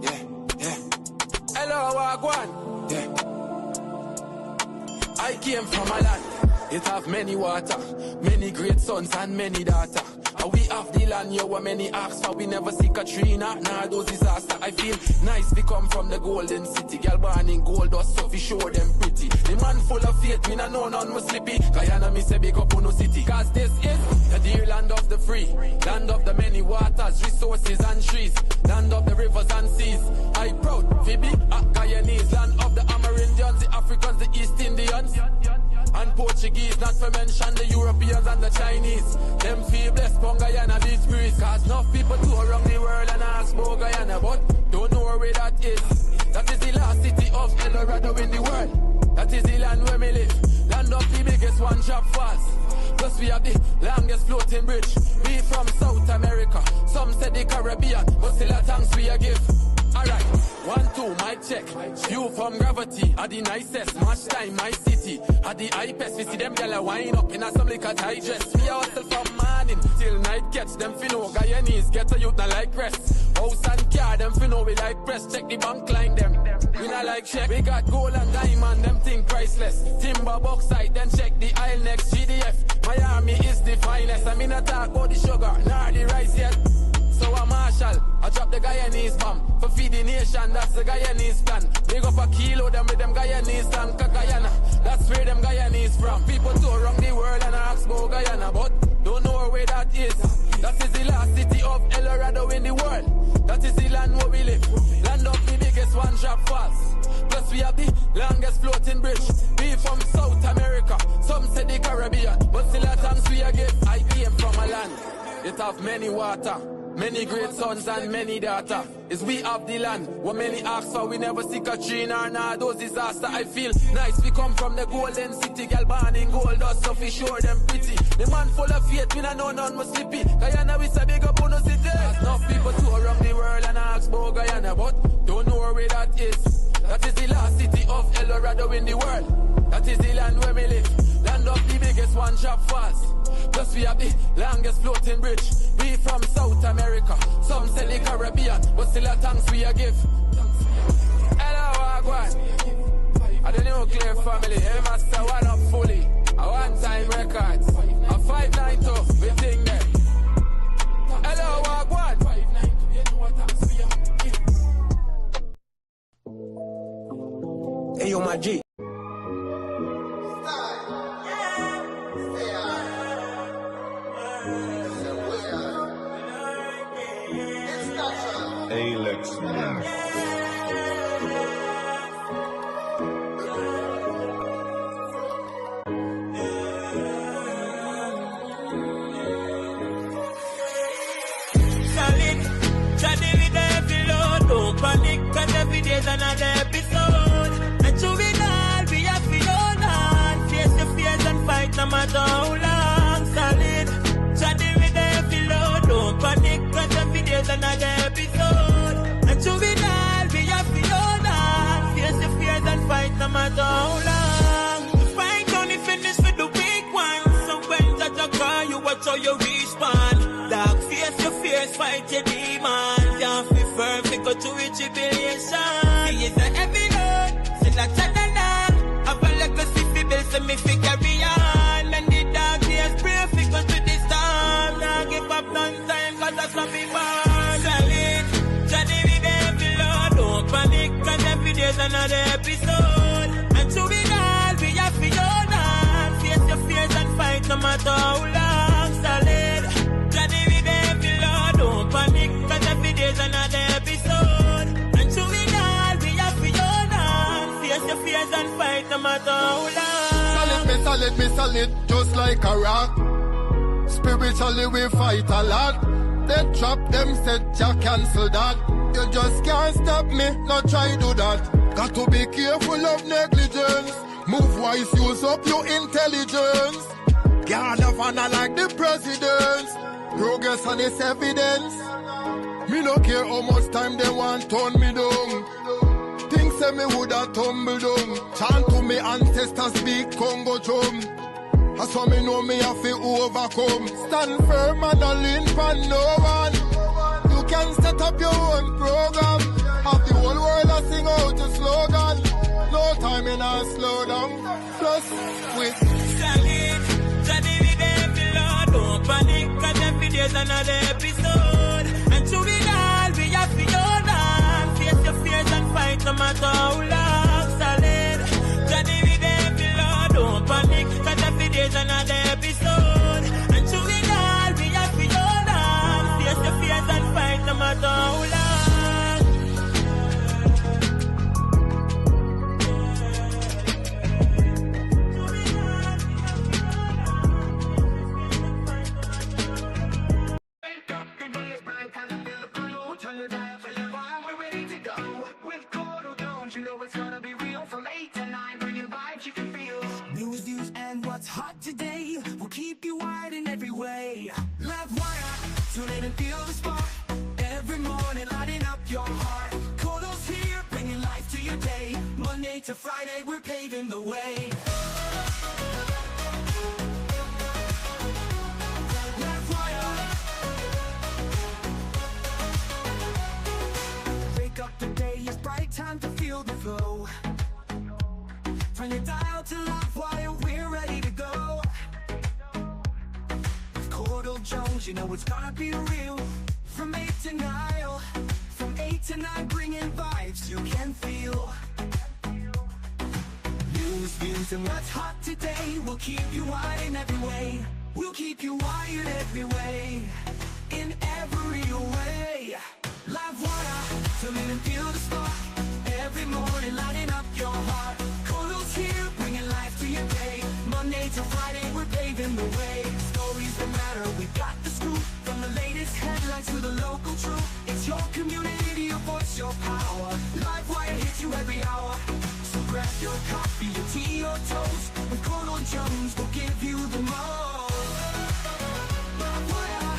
Yeah. Hello, Wagwan. Yeah. I came from a land. It have many water, many great sons and many daughters. We have the land, you were many ask for. We never see Katrina, nah, those disaster. I feel nice, we come from the golden city. Girl born in gold dust, so we show them pretty. The man full of faith, me nah know none was slippy. Guyana, me say big up on no city. Cause this is the dear land of the free. Land of the many waters, resources and trees. Land of the rivers and seas. I proud, Phoebe, Guyanese. Land of the Amerindians, the Africans, the East Indians. And Portuguese, not to mention the Europeans and the Chinese. Them feel blessed from Guyana beach breeze. Cause enough people tour around the world and ask about Guyana, but don't know where that is. That is the last city of El Dorado in the world. That is the land where we live. Land of the biggest one-drop falls. Plus we have the longest floating bridge. We from South America, some say the Caribbean, but still a thanks we a give. Alright, 1, 2, mic check. View from gravity, are the nicest. Match time, my city, are the hypest. We see them gyal wind up in a some liquor digest. We hustle from morning till night catch. Them finno Guyanese, get a youth not like rest. House and car, them finno we like press. Check the bank line them, we not like check. We got gold and diamond, them think priceless. Timber bauxite, then check the aisle next. GDF, Miami is the finest. I mean I talk about the sugar, nor the rice yet. So a Marshall, I drop the Guyanese bomb. For feed the nation, that's the Guyanese plan. Big up a kilo, them with them Guyanese land. Guyana, that's where them Guyanese from. People tour around the world and ask about Guyana, but don't know where that is. That is the last city of El Dorado in the world. That is the land where we live. Land of the biggest one-drop falls. Plus we have the longest floating bridge. We from South America, some say the Caribbean, but still a thanks we a give. I came from a land, it have many water, many great sons and many daughters. Is we have the land, what many ask for, we never see Katrina or nah, those disaster. I feel nice, we come from the golden city. Girl born in gold dust, so we sure them pretty. The man full of faith, we nah know none must slippy. Guyana, we say big up on no city. Enough people tour around the world and ask about Guyana, but don't know where that is. That is the last city of El Dorado in the world. That is the land where we live. Land of the biggest one-drop falls. Plus we have the longest floating bridge. We from South America, some say the Caribbean, but still a thanks we a give. Hello, Wagwan. I the nuclear family, hey master, one up fully. A one-time records, a 592, we think that. Hello, Wagwan. Hey, yo, my G. Alex. Don't panic, cause every day's another episode. And to be done, we have to hold on. Face the fears and fight no matter how long. Solid, chatting with every load. Don't panic, cause every day's another episode. And to be done, we have to hold on. Face the fears and fight no matter how long. The fight only finish with the weak ones. So when Jaja call you, watch how you respond. Dark face your fears, fight your demons. Firm, we go to a jubilation. He is a heavy load, still a chatana. Have a legacy fi build, so me fi carry on. And the dark days brave, we go to the storm. Now give up none time, cause that's what we born. Solid, Johnny with every load. Don't panic, cause every day's another episode. And to be done, we have to hold on. Face your fears and fight no matter how long. Solid, Johnny with every load. Don't panic, cause every day's another episode. And to me now, we have to hold on. Face your fears and fight no matter how long. Solid, me solid, just like a rock. Spiritually we fight a lot. They trap them, said Jah cancel that. You just can't stop me, not try do that. Got to be careful of negligence. Move wise, use up your intelligence. Guard of honor like the president. Progress and its evidence. Me no care how much time they want turn me down. Things say me woulda tumble down. Chant to me ancestors speak Congo drum. That's why me know me have to overcome. Stand firm and don't lean for no one. You can set up your own them program. Of the whole world I sing out a slogan. No time in a slow down. Plus with solid. Johnny with every Lord. Don't panic, cause every day's another episode. And through it all, we have to hold on. Face your fears and fight no matter how long. Solid. Johnny with every Lord. Don't panic, cause every day's another episode. And through it all, we have to hold on. Face your fears and fight no matter how long. With Courdel Jones, you know it's gonna be real. From 8 to 9, bringing vibes you can feel. News, views, and what's hot today will keep you wide in every way. Livewire, tune in and feel the spark. Every morning, lighting up your heart. Courdel's here, bringing life to your day. Monday to Friday, we're paving the way. Time to feel the flow. Turn your dial to Livewire, we're ready to go. With Courdel Jones, you know it's gonna be real. From 8 to 9, from 8 to 9, bringing vibes you can feel. News, views, and what's hot today will keep you wired in every way. We'll keep you wired every way, in every way. Livewire, tune in and feel the spark. Every morning, lighting up your heart. Courdel's here, bringing life to your day. Monday to Friday, we're paving the way. Stories that matter, we got the scoop. From the latest headlines to the local truth. It's your community, your voice, your power. Livewire hits you every hour. So grab your coffee, your tea, or toast. With Courdel Jones, we'll give you the most. Livewire,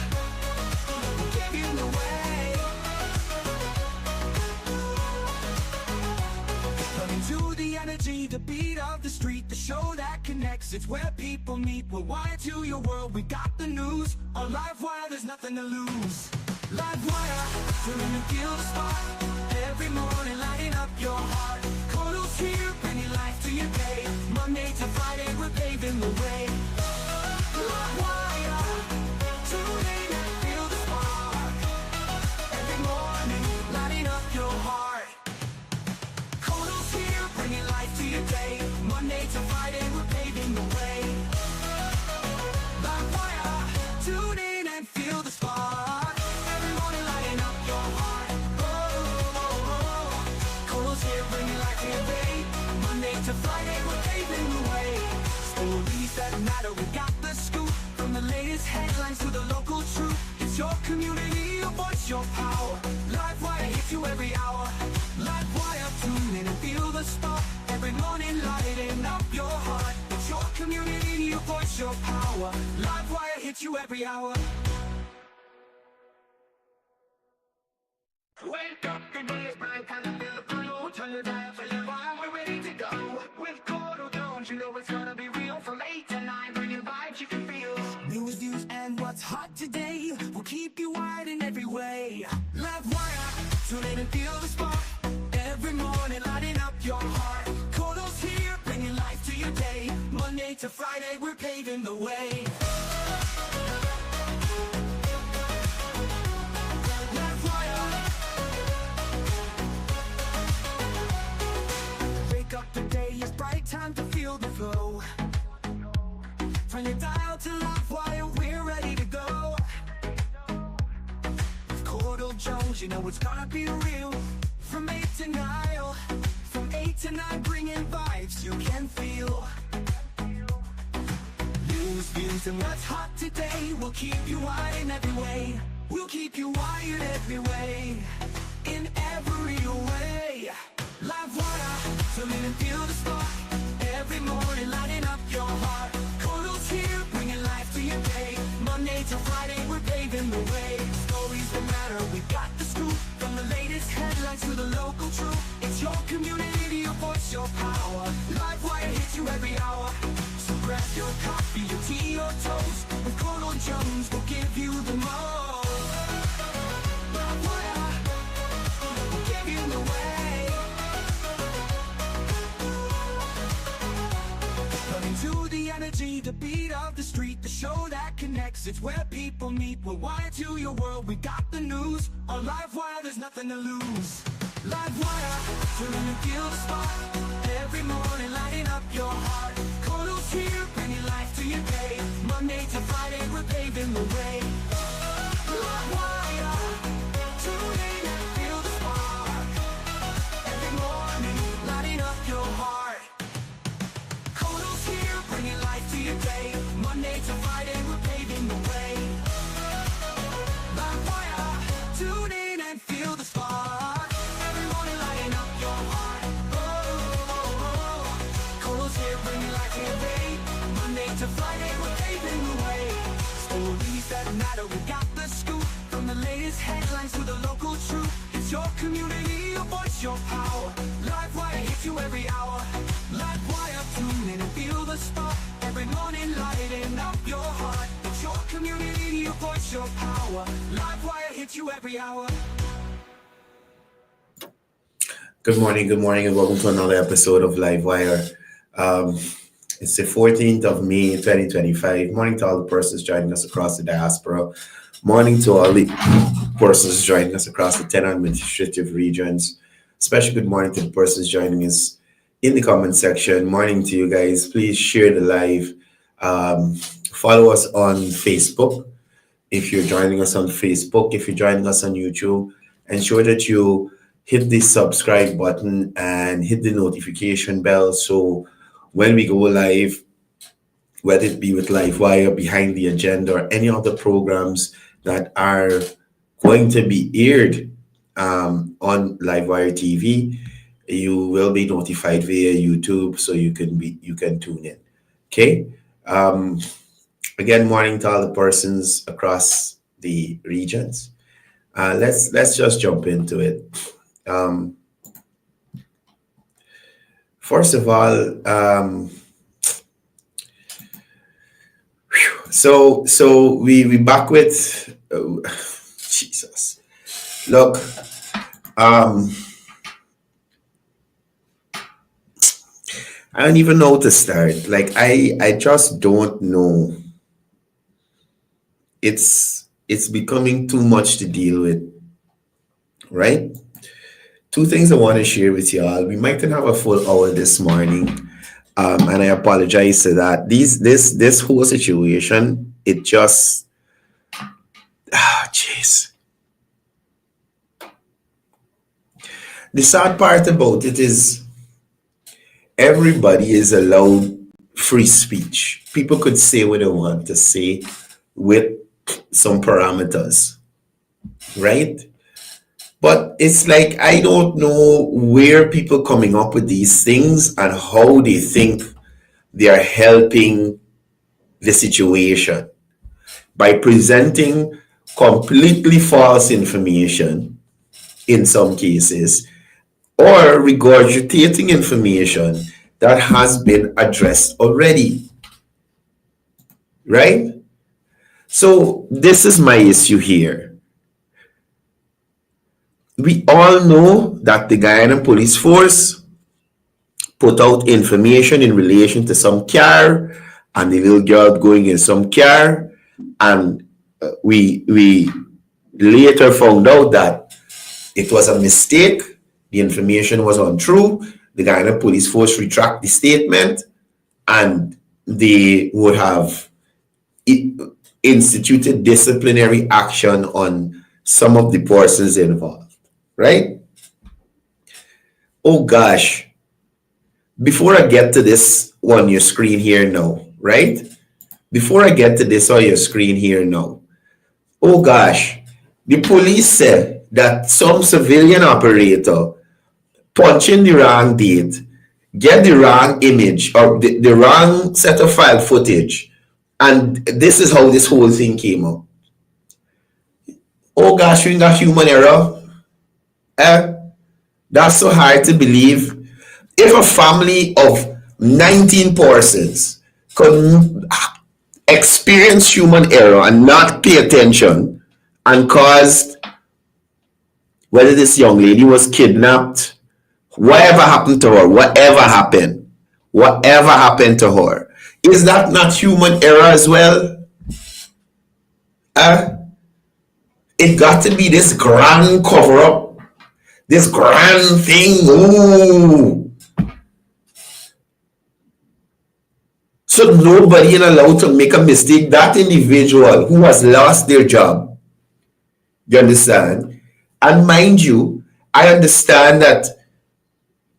we'll give you the way. To the energy, the beat of the street, the show that connects, it's where people meet. We're wired to your world, we got the news. On Livewire, there's nothing to lose. Livewire, tune in and feel the spark. Every morning, lighting up your heart. Courdel's here, bringing life to your day. Monday to Friday, we're paving the way. Livewire, tune in and feel the spark. Every morning, lighting up your heart. Bringing life to your day. Monday to Friday, we're paving the way. Livewire, tune in and feel the spark. Every morning, lighting up your heart. Courdel's here, bringing life to your day. Monday to Friday, we're paving the way. Stories that matter, we got the scoop. From the latest headlines to the local truth. It's your community, your voice, your power. Livewire hits you every hour. Livewire, tune in and feel the spark. Every morning, lighting up your heart. It's your community, your voice, your power. Livewire hits you every hour. Wake up, the day is bright, time to feel the flow. Turn your dial for Livewire, we're ready to go. With Courdel Jones, you know it's gonna be real. From 8 to 9, bringing vibes you can feel. News, views, and what's hot today will keep you wired in every way. Livewire, tune in and feel the spark. Every morning, lighting up your heart. Courdel's here, bringing life to your day. Monday to Friday, we're paving the way. Livewire, wake up, the day is bright, time to feel the flow. Turn your dial to Livewire, we're ready to go. With Courdel Jones, you know it's gonna be real. From 8 to 9, from 8 to 9, bringing vibes you can feel. News, views, and what's hot today will keep you wired in every way. We'll keep you wired every way, in every way. Livewire, tune in and feel the spark. Every morning, lighting up your heart. Courdel's here, bringing life to your day. Monday to Friday, we're paving the way. Stories that matter, we got the scoop. From the latest headlines to the local truth. It's your community, your voice, your power. Livewire hits you every hour. So grab your coffee, your tea, or toast. With Courdel Jones, we'll give you the most. Livewire, beat of the street, the show that connects. It's where people meet. We're wired to your world. We got the news on Livewire. There's nothing to lose. Livewire, turn and feel the spark. Every morning, lighting up your heart. Courdel's here, bringing life to your day. Monday to Friday, we're paving the way. Livewire, tune in and feel the spark. Every morning, lighting up your heart. Courdel's here, bringing life to your day. Monday to Friday, we're paving the way. Livewire, tune in and feel the spark. Every morning, lighting up your heart. Courdel's here, bringing life to your day. Monday to Friday, we're paving the way. Stories that matter, we got the scoop. From the latest headlines to the local truth. It's your community, your voice, your power. Livewire hits you every hour. Livewire, tune in and feel the spark. Every morning, lighting up your heart. It's your community, your voice, your power. Livewire hits you every hour. Good morning, and welcome to another episode of Livewire. It's the 14th of May, 2025. Morning to all the persons joining us across the diaspora. Morning to all the persons joining us across the 10 administrative regions. Special good morning to the persons joining us in the comment section. Morning to you guys. Please share the live. Follow us on Facebook. If you're joining us on Facebook, if you're joining us on YouTube, ensure that you hit the subscribe button and hit the notification bell so when we go live, whether it be with Livewire, Behind the Agenda, or any other programs that are going to be aired on Livewire TV, you will be notified via YouTube, so you can tune in. Okay. Again, morning to all the persons across the regions. Let's just jump into it. First of all, so we back with Jesus. Look, I don't even know how to start. Like I just don't know. It's becoming too much to deal with, right? Two things I want to share with y'all. We might not have a full hour this morning, and I apologize to that. This whole situation, it just, jeez. The sad part about it is everybody is allowed free speech. People could say what they want to say with some parameters, right? But it's like, I don't know where people coming up with these things and how they think they are helping the situation by presenting completely false information in some cases, or regurgitating information that has been addressed already, right? So this is my issue here. We all know that the Guyana Police Force put out information in relation to some car and the little girl going in some car, and we later found out that it was a mistake. The information was untrue. The Guyana Police Force retract the statement, and they would have instituted disciplinary action on some of the persons involved. Right? Oh gosh. Before I get to this on your screen here now, right? Before I get to this on your screen here now, oh gosh, the police said that some civilian operator punching the wrong date, get the wrong image or the wrong set of file footage, and this is how this whole thing came up. Oh gosh, we got human error. That's so hard to believe. If a family of 19 persons could experience human error and not pay attention and caused, whether this young lady was kidnapped, whatever happened to her, whatever happened to her, Is that not human error as well? It got to be this grand cover up, this grand thing. Ooh. So nobody is allowed to make a mistake. That individual who has lost their job, you understand? And mind you, I understand that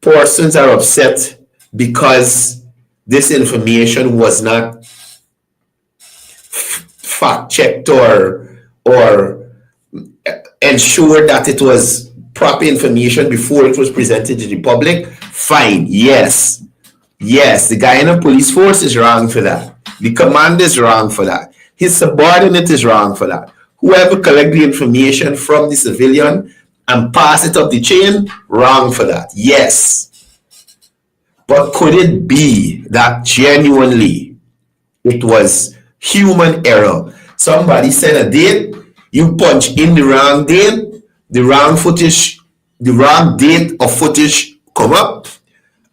persons are upset because this information was not fact checked or ensured that it was proper information before it was presented to the public. Fine, yes, the guy in the police force is wrong for that. The commander is wrong for that. His subordinate is wrong for that. Whoever collect the information from the civilian and pass it up the chain, wrong for that. Yes. But could it be that genuinely it was human error? Somebody sent a date, you punch in the wrong date, the wrong footage, the wrong date of footage come up,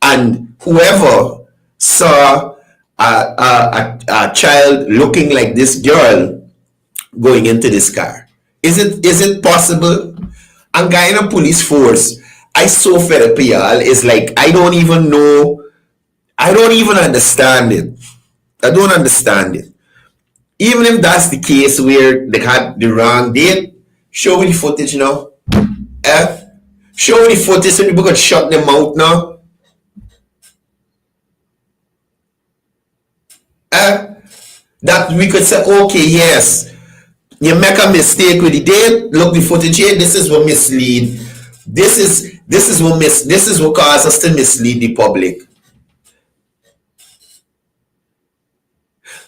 and whoever saw a child looking like this girl going into this car. Is it possible? And guy in a police force, I so fed up, y'all. It's like I don't even know. I don't even understand it. I don't understand it. Even if that's the case where they had the wrong date, show me the footage now. Show me the footage so people could shut them out now. That we could say, okay, yes, you make a mistake with the date. Look, the footage here. This is what mislead. This is what causes us to mislead the public.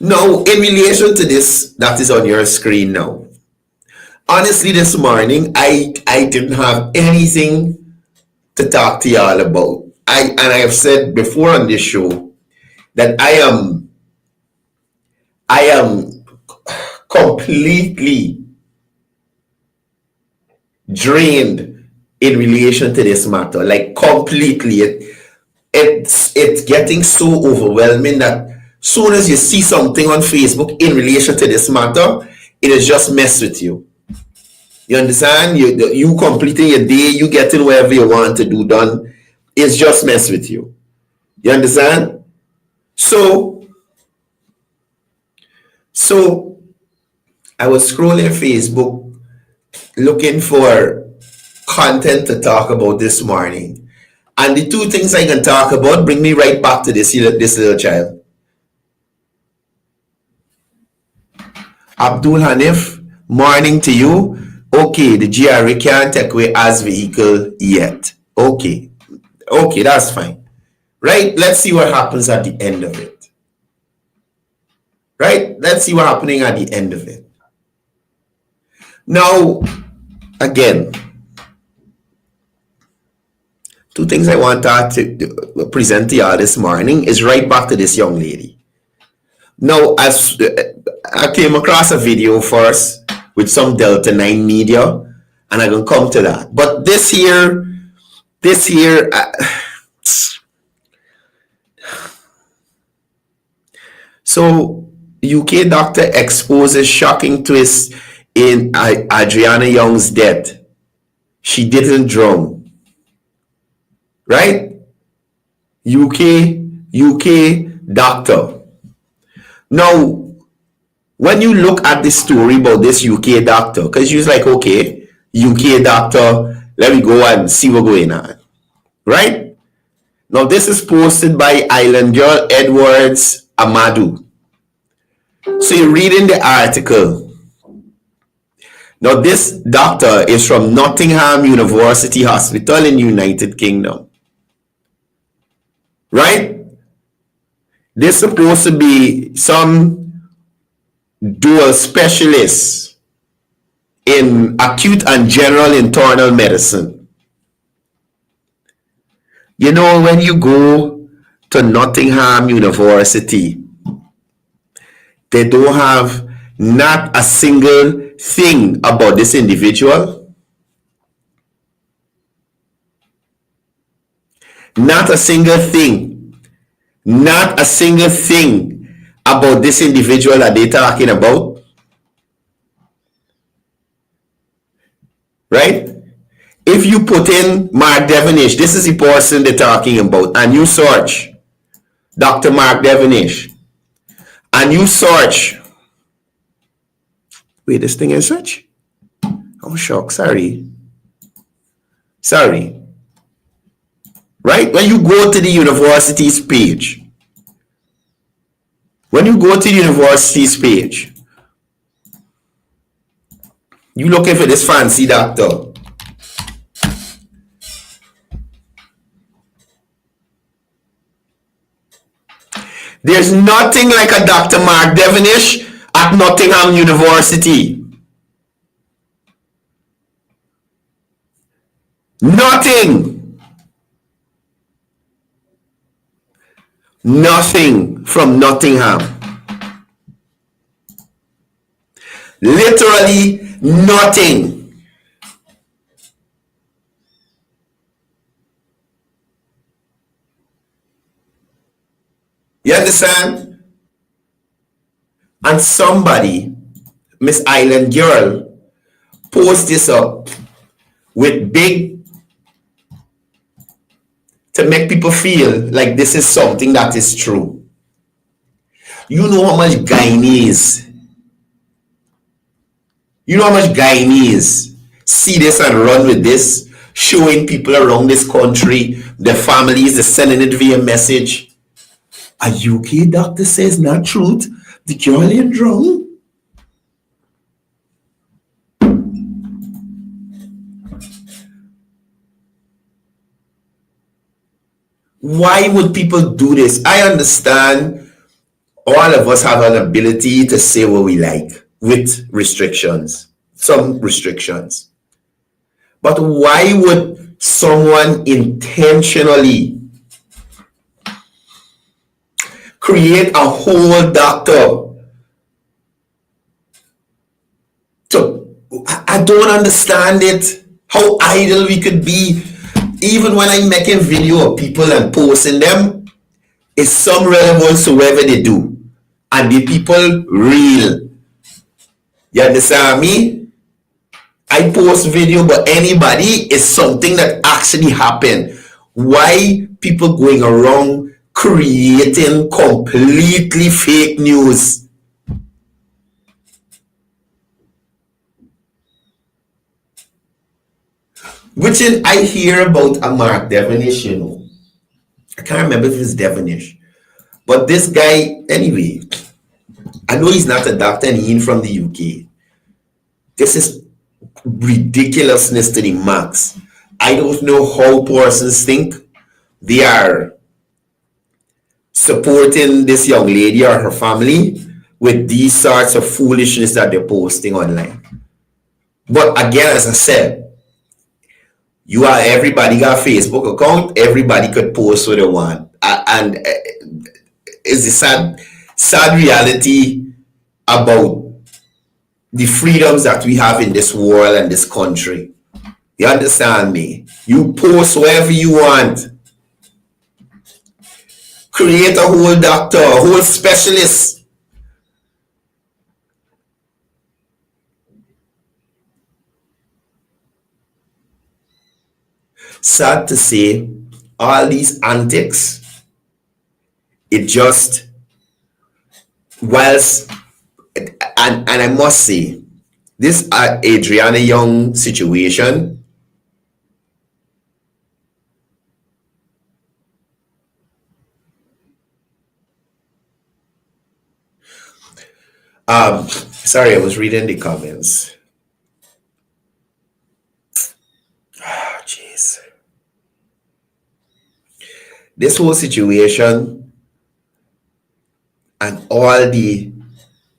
Now, in relation to this that is on your screen now, honestly, this morning I didn't have anything to talk to y'all about. I have said before on this show that I am completely drained in relation to this matter. Like completely, it's getting so overwhelming that soon as you see something on Facebook in relation to this matter, it is just mess with you. You understand? You completing your day, you getting whatever you want to do done, it's just mess with you. You understand? So I was scrolling Facebook looking for content to talk about this morning. And the two things I can talk about bring me right back to this little child. Abdul Hanif, morning to you. Okay, the GRA can't take away as vehicle yet. Okay, that's fine. Right, let's see what happens at the end of it. Right, let's see what's happening at the end of it. Now, again, two things I want to present to y'all this morning is right back to this young lady. Now, as I came across a video first with some Delta 9 media, and I'm gonna come to that. But this here, so UK doctor exposes shocking twist in Adriana Young's death. She didn't drown. Right? UK doctor. Now, when you look at the story about this UK doctor, because she was like, okay, UK doctor, let me go and see what's going on. Right? Now, this is posted by Island Girl Edwards Amadou. So you're reading the article. Now, this doctor is from Nottingham University Hospital in United Kingdom. Right? This is supposed to be some dual specialist in acute and general internal medicine. You know, when you go to Nottingham University, they don't have not a single thing about this individual. Not a single thing. Not a single thing about this individual that they're talking about? Right? If you put in Mark Devonish, this is the person they're talking about, and you search Dr. Mark Devonish, and you search, wait, this thing is search? I'm shocked, sorry. Right? When you go to the university's page, you looking for this fancy doctor. There's nothing like a Dr. Mark Devonish at Nottingham University. Nothing from Nottingham. Literally nothing. You understand? And somebody, Miss Island Girl, post this up with big, to make people feel like this is something that is true. You know how much Guyanese see this and run with this, showing people around this country, their families, they're sending it via message. A UK doctor says not truth. The girl ain't drunk. Why would people do this? I understand all of us have an ability to say what we like with restrictions, some restrictions. But why would someone intentionally create a whole doctor? So I don't understand it. How idle we could be. Even when I'm making video of people and posting them, it's some relevance to whatever they do. And the people real. You understand me? I post video, but anybody is something that actually happened. Why people going around creating completely fake news? Which is, I hear about a Mark Devonish, you know. I can't remember if it's Devonish. But this guy, anyway, I know he's not a doctor and he ain't from the UK. This is ridiculousness to the max. I don't know how persons think they are supporting this young lady or her family with these sorts of foolishness that they're posting online. But again, as I said, everybody got a Facebook account, everybody could post what they want. And it's the sad reality about the freedoms that we have in this world and this country. You understand me? You post whatever you want. Create a whole doctor, a whole specialist. Sad to say, all these antics, it just, whilst, and I must say, this Adriana Young situation, sorry, I was reading the comments. Jeez. This whole situation and all the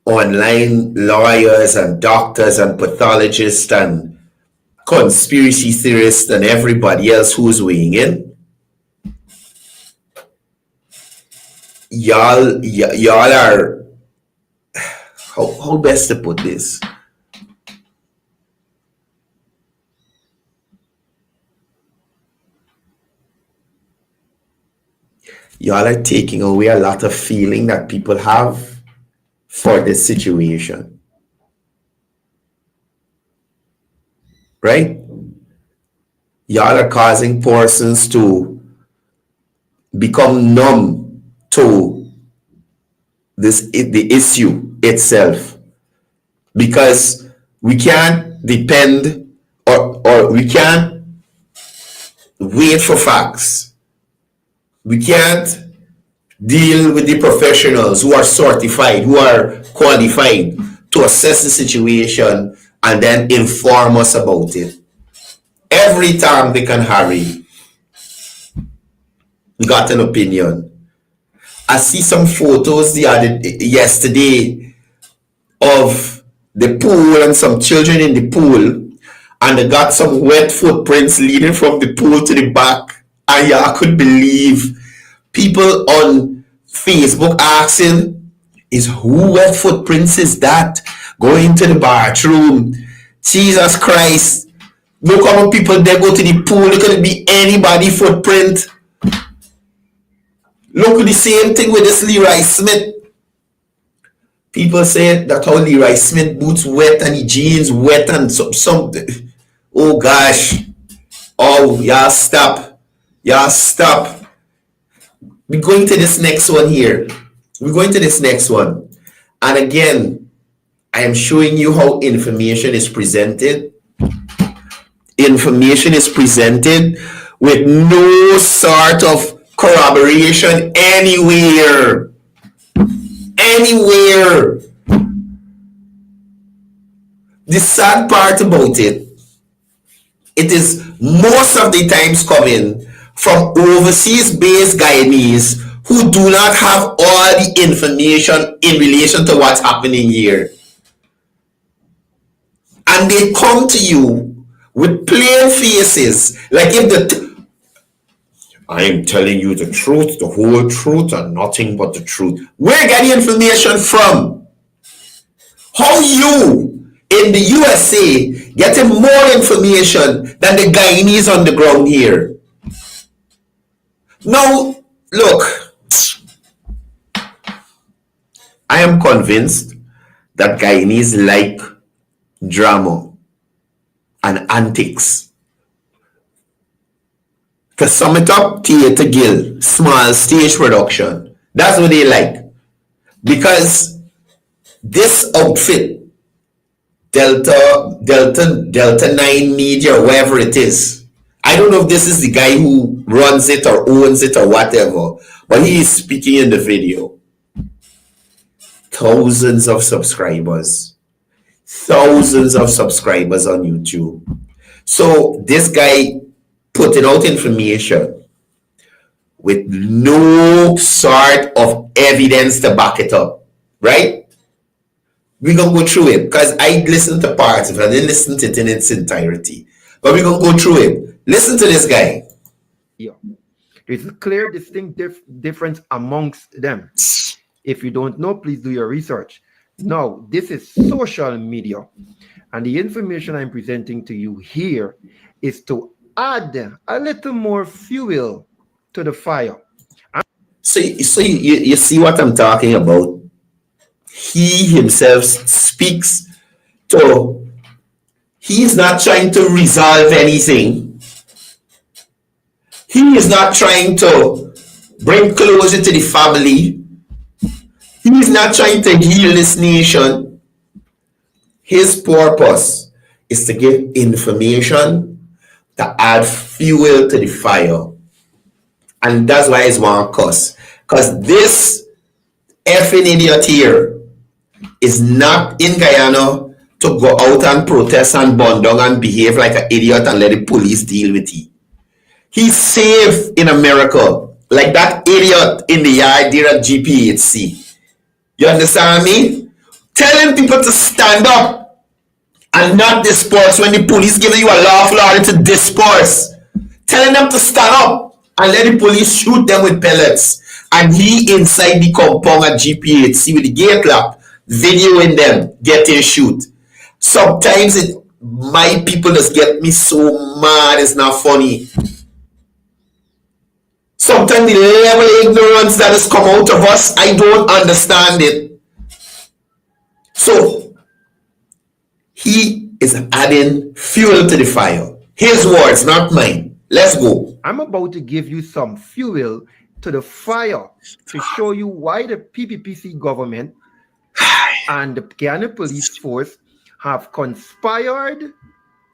online lawyers and doctors and pathologists and conspiracy theorists and everybody else who's weighing in, y'all are, how best to put this? Y'all are taking away a lot of feeling that people have for this situation. Right? Y'all are causing persons to become numb to the issue itself, because we can't depend or we can't wait for facts. We can't deal with the professionals who are certified, who are qualified to assess the situation and then inform us about it. Every time they can hurry, we got an opinion. I see some photos yesterday of the pool and some children in the pool, and they got some wet footprints leading from the pool to the back. And yeah, I could believe people on Facebook asking, is who wet footprints is that going to the bathroom? Jesus Christ. Look how many people they go to the pool. It could be anybody footprint. Look at the same thing with this Leroy Smith. People say that how Leroy Smith boots wet and the jeans wet and something. Oh gosh. Oh, y'all stop. Y'all stop. We're going to this next one here. We're going to this next one. And again, I am showing you how information is presented. Information is presented with no sort of corroboration anywhere. Anywhere. The sad part about it, it is most of the times coming from overseas based Guyanese who do not have all the information in relation to what's happening here. And they come to you with plain faces, like if I am telling you the truth, the whole truth, and nothing but the truth. Where you get the information from? How you in the USA getting more information than the Guyanese on the ground here? Now, look, I am convinced that Guyanese like drama and antics. To sum it up, theater guild, small stage production. That's what they like. Because this outfit, Delta 9 Media, wherever it is, I don't know if this is the guy who runs it or owns it or whatever, but he is speaking in the video. Thousands of subscribers. Thousands of subscribers on YouTube. So this guy putting out information with no sort of evidence to back it up, right? We're going to go through it because I listened to parts of it. I didn't listen to it in its entirety. But we're going to go through it. Listen to this guy. Yeah. There's a clear, distinct difference amongst them. If you don't know, please do your research. Now, this is social media. And the information I'm presenting to you here is to add a little more fuel to the fire. So you see what I'm talking about? He himself speaks to, he is not trying to resolve anything. He is not trying to bring closure to the family. He is not trying to heal this nation. His purpose is to give information to add fuel to the fire. And that's why it's one cuss. Because this effing idiot here is not in Guyana to go out and protest and burn down and behave like an idiot and let the police deal with it. He's safe in America, like that idiot in the yard there at GPHC. You understand me? Telling people to stand up and not disperse when the police giving you a lawful order to disperse. Telling them to stand up and let the police shoot them with pellets. And he inside the compound at GPHC with the gate locked, videoing them getting shoot. Sometimes my people just get me so mad, it's not funny. Sometimes the level of ignorance that has come out of us, I don't understand it. So he is adding fuel to the fire. His words, not mine. Let's go. I'm about to give you some fuel to the fire to show you why the PPPC government and the Ghana police force have conspired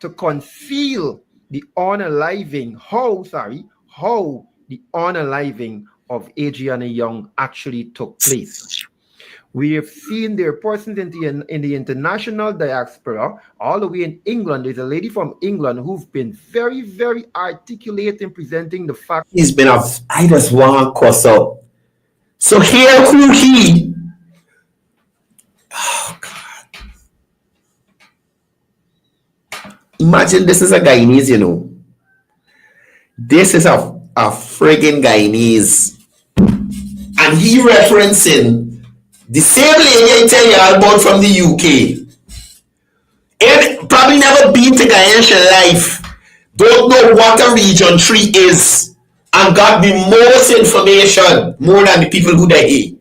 to conceal the unaliving, how the unaliving of Adriana Young actually took place. We have seen their persons in the international diaspora, all the way in England. There's a lady from England who's been very, very articulate in presenting the fact. He's been I just want to cuss up. So here who he. Oh, God. Imagine this is a Guyanese, you know. This is a friggin' Guyanese. And he referencing the same lady I tell you about from the UK. And probably never been to Guyana life. Don't know what a region 3 is. And got the most information, more than the people who die here.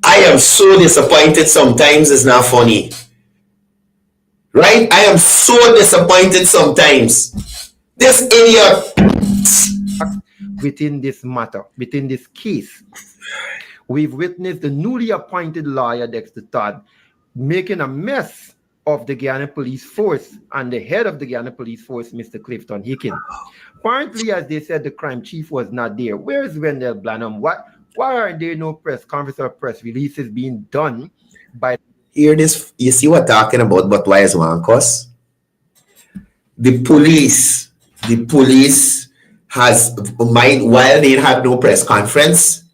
I am so disappointed sometimes, it's not funny. Right? I am so disappointed sometimes. This idiot. Within this matter, within this case, we've witnessed the newly appointed lawyer Dexter Todd making a mess of the Ghana police force and the head of the Ghana police force, Mr. Clifton Hicken. Apparently, as they said, the crime chief was not there. Where is Wendell Blanham? Why are there no press conference or press releases being done by? Hear this? You see what I'm talking about? But why is one cause? The police has, while they had no press conference,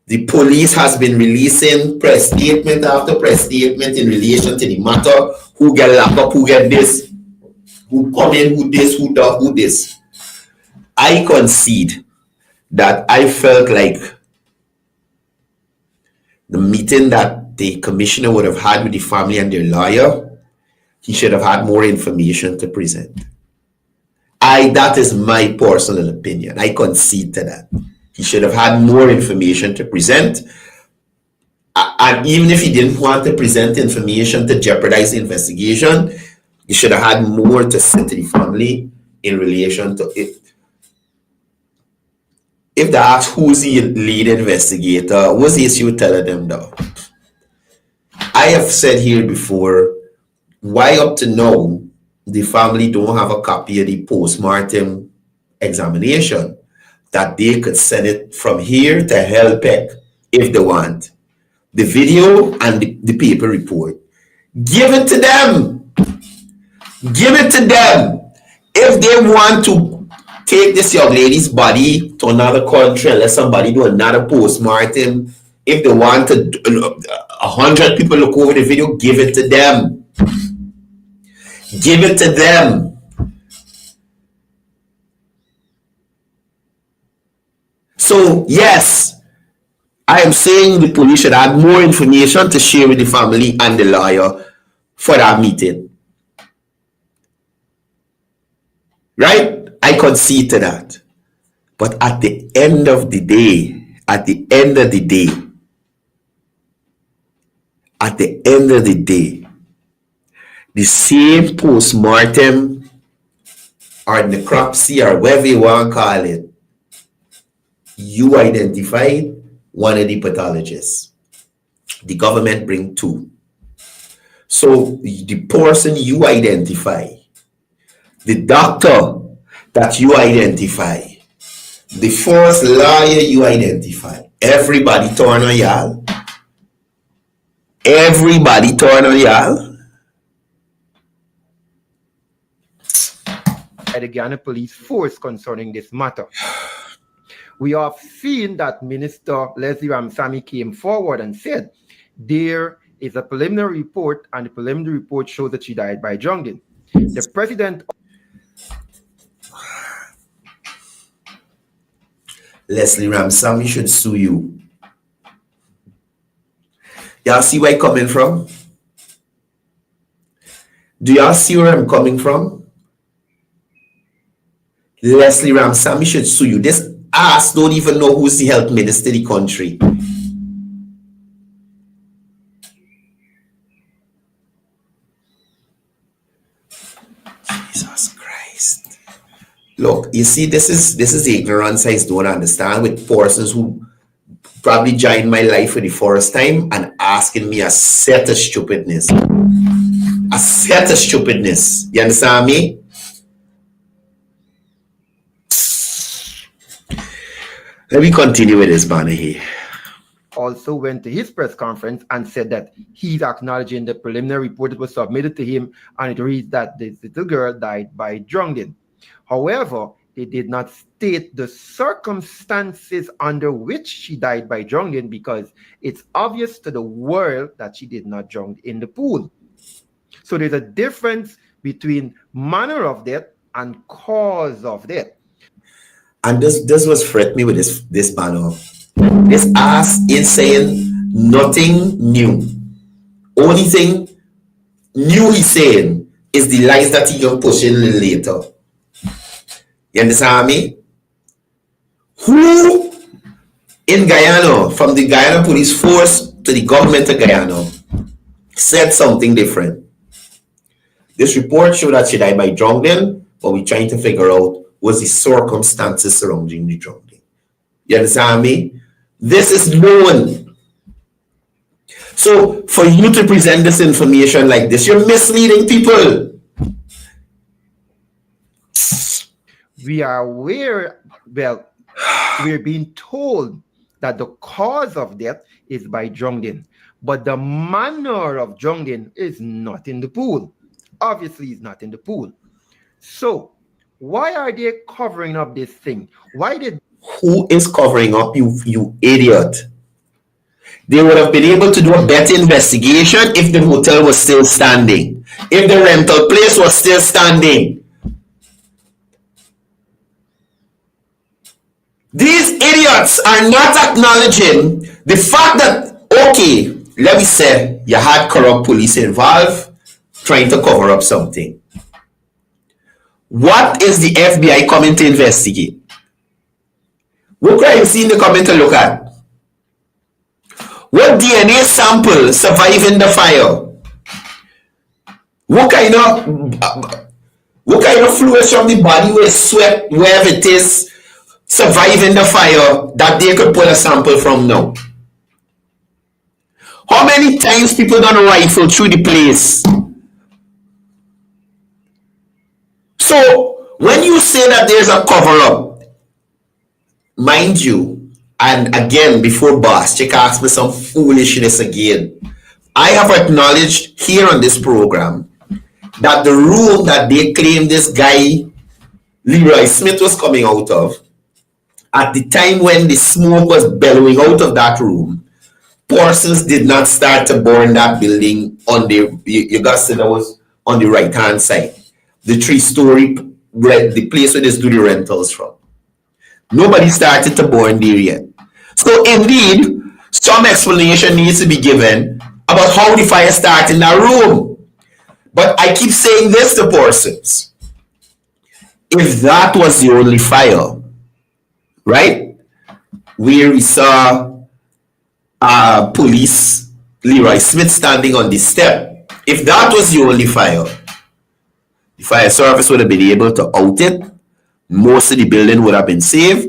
the police has been releasing press statement after press statement in relation to the matter. Who get locked up, who get this, who come in, who this, who that, who this. I concede that I felt like the meeting that the commissioner would have had with the family and their lawyer, he should have had more information to present. That is my personal opinion. I concede to that. He should have had more information to present. And even if he didn't want to present information to jeopardize the investigation, he should have had more to say to the family in relation to it. If they ask who's the lead investigator, what's the issue telling them though? I have said here before, why up to now, the family don't have a copy of the post-mortem examination that they could send it from here to HELPEC if they want. The video and the paper report. Give it to them. Give it to them. If they want to take this young lady's body to another country and let somebody do another post-mortem, if they want to 100 people look over the video, give it to them. Give it to them. So, yes, I am saying the police should have more information to share with the family and the lawyer for that meeting. Right? I concede to that. But at the end of the day, the same post-mortem or necropsy or whatever you want to call it, you identified one of the pathologists. The government bring 2. So the person you identify, the doctor that you identify, the first lawyer you identify, everybody turn on y'all. Everybody turn on y'all. The Ghana police force concerning this matter. We have seen that Minister Leslie Ramsamy came forward and said there is a preliminary report, and the preliminary report shows that she died by drowning. The president. Leslie Ramsamy should sue you. Y'all see where I'm coming from? Do y'all see where I'm coming from? Leslie Ramsamy should sue you. This ass don't even know who's the health minister in the country. Christ. Look, you see, this is the ignorance I don't understand with persons who probably joined my life for the first time and asking me a set of stupidness. A set of stupidness. You understand me? Let me continue with this banner here. Also went to his press conference and said that he's acknowledging the preliminary report that was submitted to him, and it reads that this little girl died by drowning. However, they did not state the circumstances under which she died by drowning, because it's obvious to the world that she did not drown in the pool. So there's a difference between manner of death and cause of death. And this was fret me with this banner. This ass is saying nothing new. Only thing new he's saying is the lies that he can push in later. You understand me? Who in Guyana, from the Guyana Police Force to the government of Guyana, said something different? This report showed that she died by drowning, but we're trying to figure out was the circumstances surrounding the drowning. You understand me? This is known. So for you to present this information like this, you're misleading people. We are aware, well, we're being told that the cause of death is by drowning, but the manner of drowning is not in the pool. Obviously, it's not in the pool. So why are they covering up this thing? Why did... Who is covering up, you idiot? They would have been able to do a better investigation if the hotel was still standing, if the rental place was still standing. These idiots are not acknowledging the fact that, okay, let me say you had corrupt police involved trying to cover up something. What is the FBI coming to investigate? What crime scene they coming to look at? What DNA sample survive in the fire? What kind of fluids from the body with sweat, wherever it is, survive in the fire that they could pull a sample from now? How many times people done rifle through the place? So when you say that there's a cover-up, mind you, and again, before Boss Chick asked me some foolishness again, I have acknowledged here on this program that the room that they claim this guy Leroy Smith was coming out of, at the time when the smoke was bellowing out of that room, persons did not start to burn that building on the, you got to say that was on the right hand side, the 3-story, the place where they do the rentals from. Nobody started to burn there yet. So indeed, some explanation needs to be given about how the fire started in that room. But I keep saying this to persons. If that was the only fire, right, where we saw police Leroy Smith standing on the step, if that was the only fire, the fire service would have been able to out it. Most of the building would have been saved,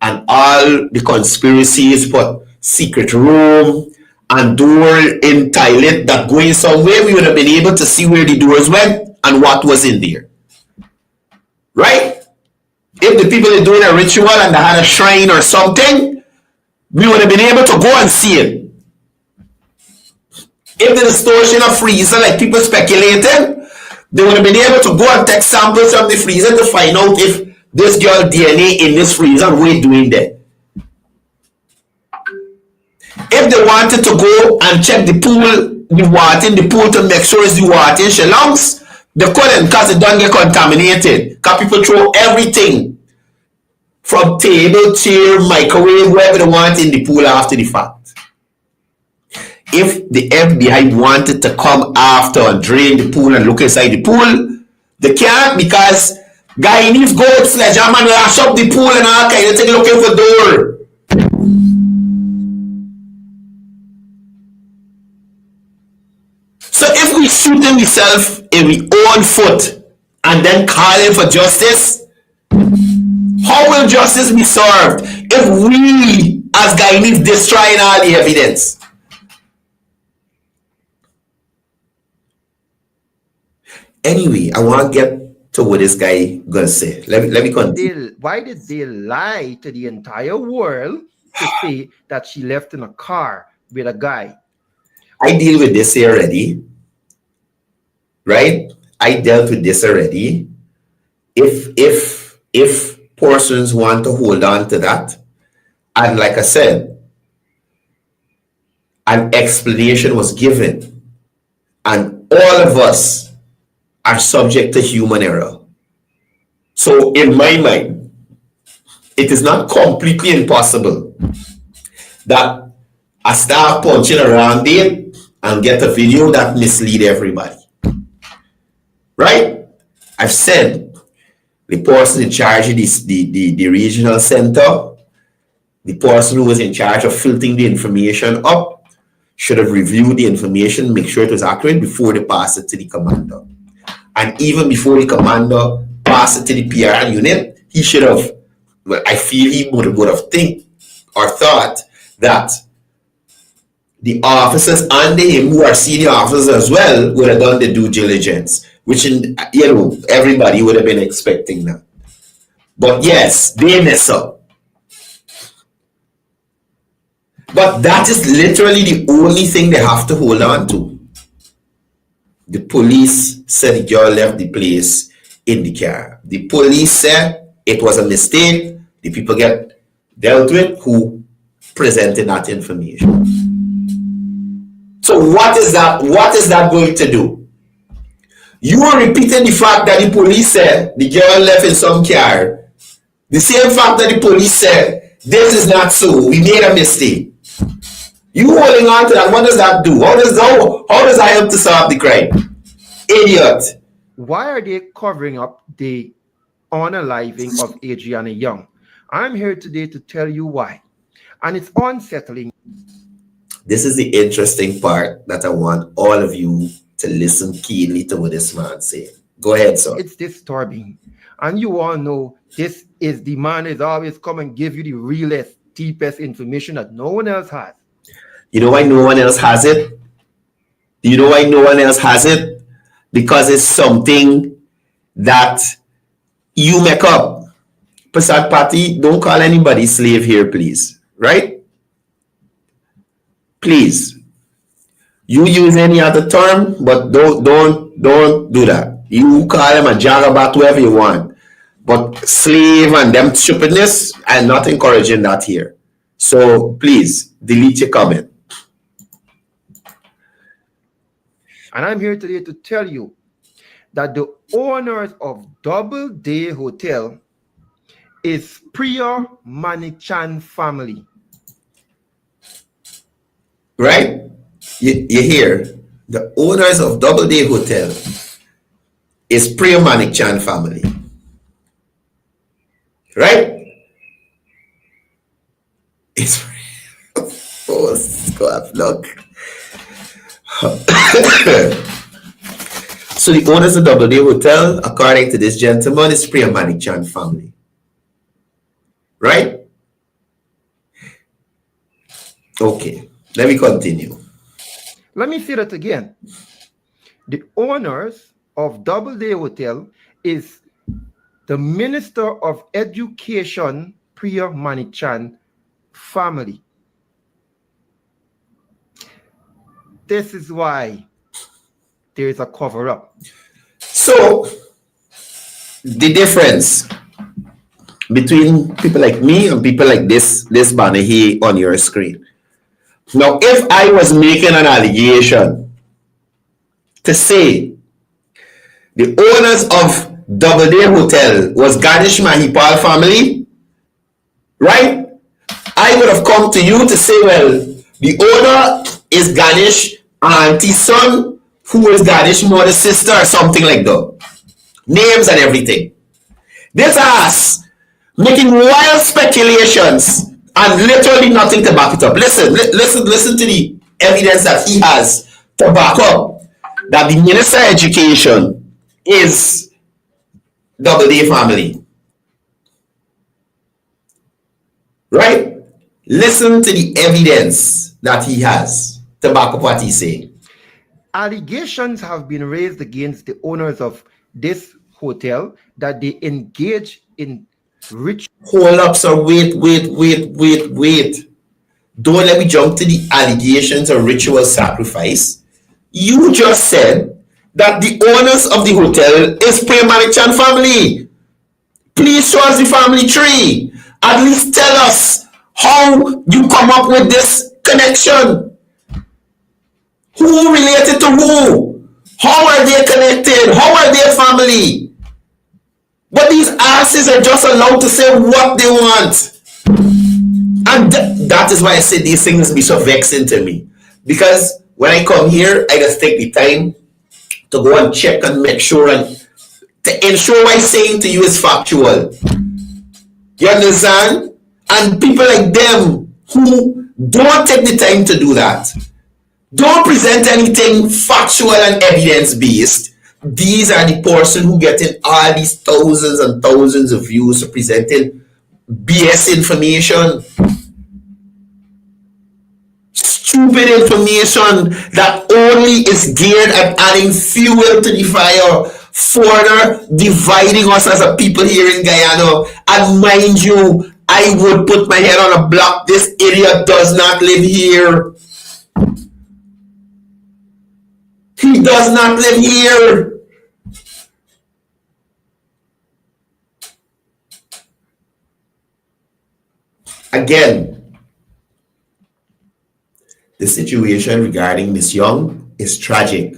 and all the conspiracies for secret room and door in toilet that going somewhere, we would have been able to see where the doors went and what was in there. Right? If the people are doing a ritual and they had a shrine or something, we would have been able to go and see it. If the distortion of freezer, like people speculated, they would have been able to go and take samples from the freezer to find out if this girl DNA in this freezer, what are doing there? If they wanted to go and check the pool, the water in the pool to make sure it's the water in Shillongs, they couldn't because it don't get contaminated. Because people throw everything from table, chair, microwave, wherever they want in the pool after the fact. If the FBI wanted to come after and drain the pool and look inside the pool, they can't, because guy needs gold sledgehammer and lash up the pool and all kind of thing looking for door. So if we shooting ourselves in we own foot and then calling for justice? How will justice be served if we as Guyanese destroying all the evidence? Anyway, I want to get to what this guy gonna say. Let me continue. Why did they lie to the entire world to say that she left in a car with a guy? I deal with this here already, right? I dealt with this already. If persons want to hold on to that, and like I said, an explanation was given, and all of us are subject to human error. So in my mind, it is not completely impossible that I start punching around it and get a video that mislead everybody. Right? I've said the person in charge of the regional center, the person who was in charge of filtering the information up, should have reviewed the information, make sure it was accurate before they pass it to the commander. And even before the commander passed it to the PR unit, he should have, well, I feel he would have think or thought that the officers under him, who are senior officers as well, would have done the due diligence, which everybody would have been expecting that. But yes, they mess up. But that is literally the only thing they have to hold on to. The police said the girl left the place in the car. The police said it was a mistake. The people get dealt with who presented that information. So what is that? What is that going to do? You are repeating the fact that the police said the girl left in some car. The same fact that the police said this is not so. We made a mistake. You holding on to that, what does that do? How does that help to solve the crime? Idiot. Why are they covering up the unaliving of Adriana Young? I'm here today to tell you why. And it's unsettling. This is the interesting part that I want all of you to listen keenly to what this man said. Go ahead, sir. It's disturbing. And you all know this is the man is always come and give you the realest, deepest information that no one else has. You know why no one else has it? Do you know why no one else has it? Because it's something that you make up. Prasad Pati, don't call anybody slave here, please. Right? Please. You use any other term, but don't do that. You call them a jagabat, whoever you want. But slave and them stupidness, I'm not encouraging that here. So please delete your comment. And I'm here today to tell you that the owners of Doubleday Hotel is Priya Manichan family. Right? You hear? The owners of Doubleday Hotel is Priya Manichan family. Right? It's look. So the owners of Doubleday Hotel, according to this gentleman, is Priya Manichan family. Right? Okay, let me continue. Let me say that again. The owners of Doubleday Hotel is the Minister of Education, Priya Manichan family. This is why there is a cover-up. So, the difference between people like me and people like this banner here on your screen. Now, if I was making an allegation to say the owners of Doubleday Hotel was Ganesh Mahipal family, right? I would have come to you to say, well, the owner is Ganesh auntie's son, who is Ganesh mother's sister, or something like that. Names and everything. This ass making wild speculations and literally nothing to back it up. Listen to the evidence that he has to back up that the Minister of Education is Double D family. Right? Listen to the evidence that he has to back up what he's saying. Allegations have been raised against the owners of this hotel that they engage in rich. Hold up, sir. Wait. Don't let me jump to the allegations of ritual sacrifice. You just said that the owners of the hotel is Premanichan family. Please show us the family tree. At least tell us how you come up with this connection. Who related to who? How are they connected? How are they family? But these asses are just allowed to say what they want. And that is why I say these things be so vexing to me. Because when I come here, I just take the time to go and check and make sure and to ensure what I'm saying to you is factual. You understand? And people like them who don't take the time to do that, don't present anything factual and evidence-based, these are the person who getting all these thousands and thousands of views for presenting BS information. Stupid information that only is geared at adding fuel to the fire, further dividing us as a people here in Guyana. And mind you, I would put my head on a block. This idiot does not live here. He does not live here. Again, the situation regarding Miss Young is tragic,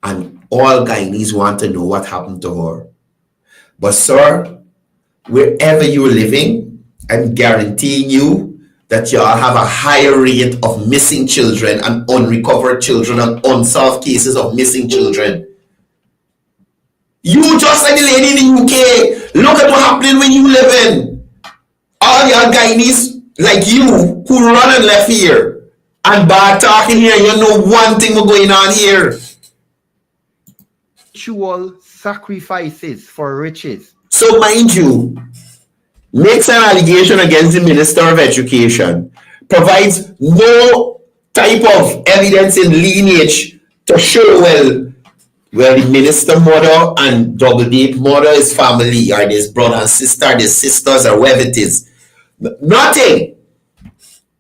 and all Guyanese want to know what happened to her. But sir, wherever you're living, I'm guaranteeing you that y'all have a higher rate of missing children and unrecovered children and unsolved cases of missing children. You just like the lady in the UK, look at what happening when you live in. All y'all Guyanese like you who run and left here and bad talking here, you know one thing was going on here. Ritual sacrifices for riches. So mind you, makes an allegation against the Minister of Education, provides no type of evidence in lineage to show, well, the minister mother and Double D mother is family, or this brother and sister, their sisters, or whoever it is. Nothing.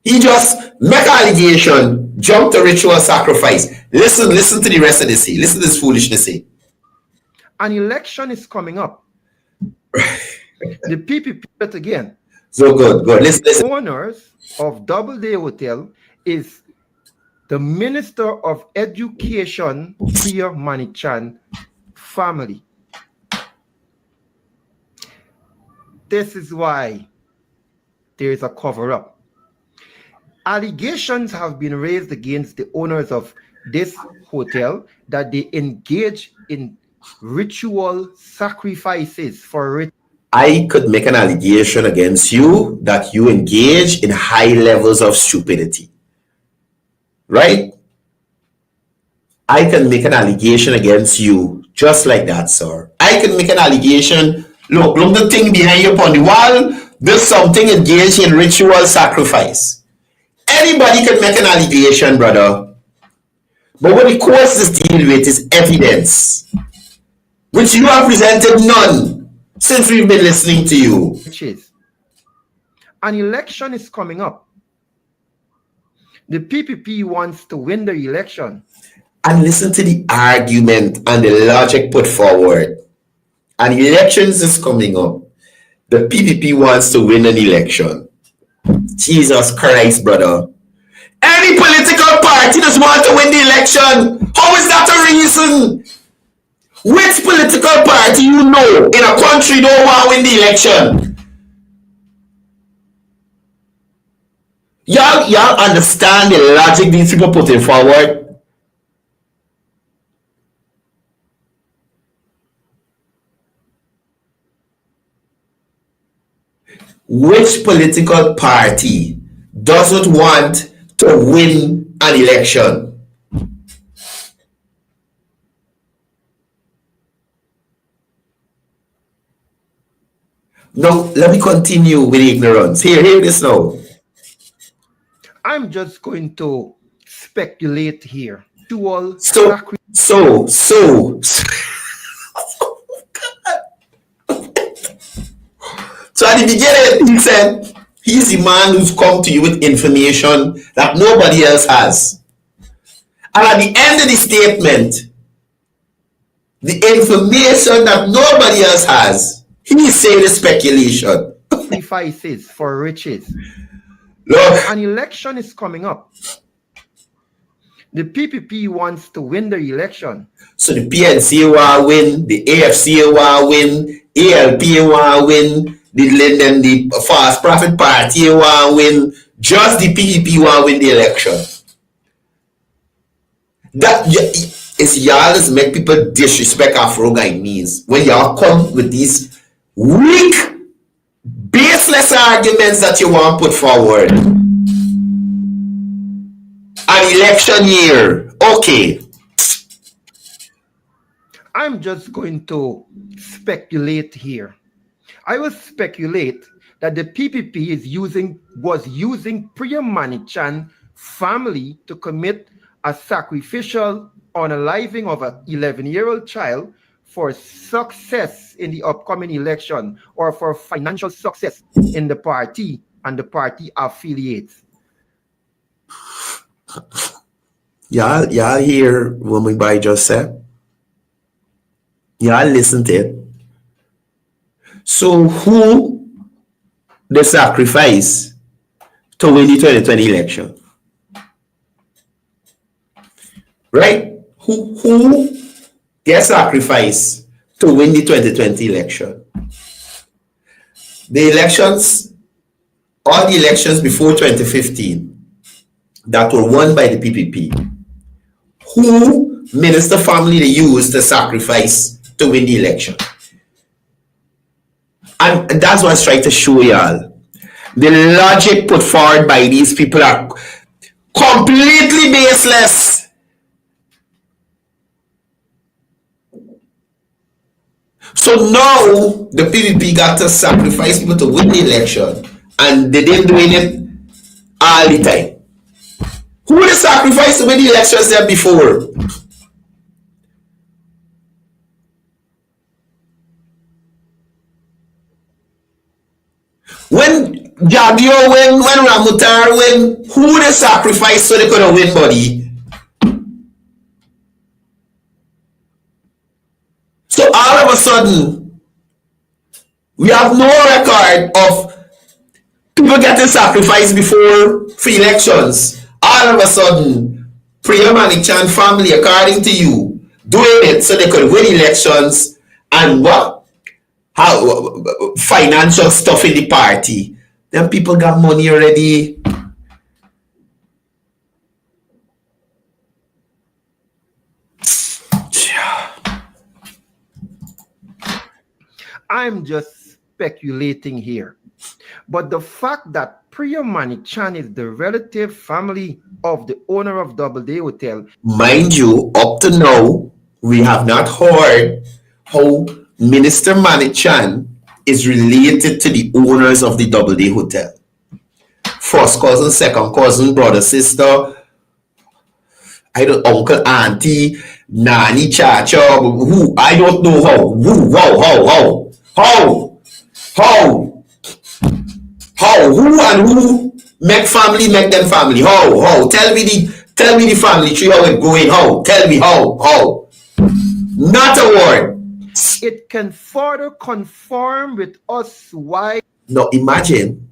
He just make allegation, jump to ritual sacrifice. Listen to the rest of this. Listen to this foolishness. An election is coming up. The PPP again. So good. Listen. Owners of Doubleday Hotel is the Minister of Education, Priya Manichan family. This is why there is a cover-up. Allegations have been raised against the owners of this hotel that they engage in ritual sacrifices for ritual. I could make an allegation against you that you engage in high levels of stupidity. Right? I can make an allegation against you just like that, sir. I can make an allegation. Look the thing behind you upon the wall. There's something engaged in ritual sacrifice. Anybody can make an allegation, brother. But what the court is dealing with is evidence, which you have presented none since we've been listening to you. Which is, an election is coming up. The PPP wants to win the election. And listen to the argument and the logic put forward. An election is coming up. The PPP wants to win an election. Jesus Christ, brother. Any political party does want to win the election. How is that a reason? Which political party you know in a country don't want to win the election? Y'all understand the logic these people putting forward? Which political party doesn't want to win an election? Now, let me continue with ignorance. Hear this now. I'm just going to speculate here. Dual So, so, so, so at the beginning, he said, he's the man who's come to you with information that nobody else has. And at the end of the statement, the information that nobody else has, he's saying the speculation. sacrifices for riches. Look, An election is coming up. The PPP wants to win the election. so the PNC want to win, the AFC want to win, ALP want to win, the Fast Profit Party want to win, just the PPP want to win the election. That is y'all just make people disrespect Afro Guyanese when y'all come with these weak, baseless arguments that you want to put forward. An election year, okay. I'm just going to speculate here. I will speculate that the PPP was using Priya Manichan family to commit a sacrificial unaliving of an 11-year-old child for success in the upcoming election or for financial success in the party and the party affiliates. Y'all hear what my boy just said? Y'all listen to it. So who the sacrifice to win the 2020 election? Right? Who their sacrifice to win the 2020 election? The elections, all the elections before 2015 that were won by the PPP, who minister family they used to sacrifice to win the election? And that's what I was trying to show y'all. The logic put forward by these people are completely baseless. So now the PPP got to sacrifice people to win the election, and they didn't doing it all the time. Who would have sacrificed to win the elections there before? When Jagio win, when Ramutar win, who would have sacrificed so they could have win, buddy? So all of a sudden, we have no record of people getting sacrificed before for elections. All of a sudden, Priya Manichan family, according to you, doing it so they could win elections and what? How financial stuff in the party. Then people got money already. I'm just speculating here. But the fact that Priya Manichan is the relative family of the owner of Doubleday Hotel. Mind you, up to now, we have not heard how Minister Manichan is related to the owners of the Doubleday Hotel. First cousin, second cousin, brother, sister, uncle, auntie, nanny, cha-cha, who, I don't know how, who and who make family, make them family, how, tell me the family tree, how it going, how, tell me how, not a word. It can further confirm with us why. Now imagine,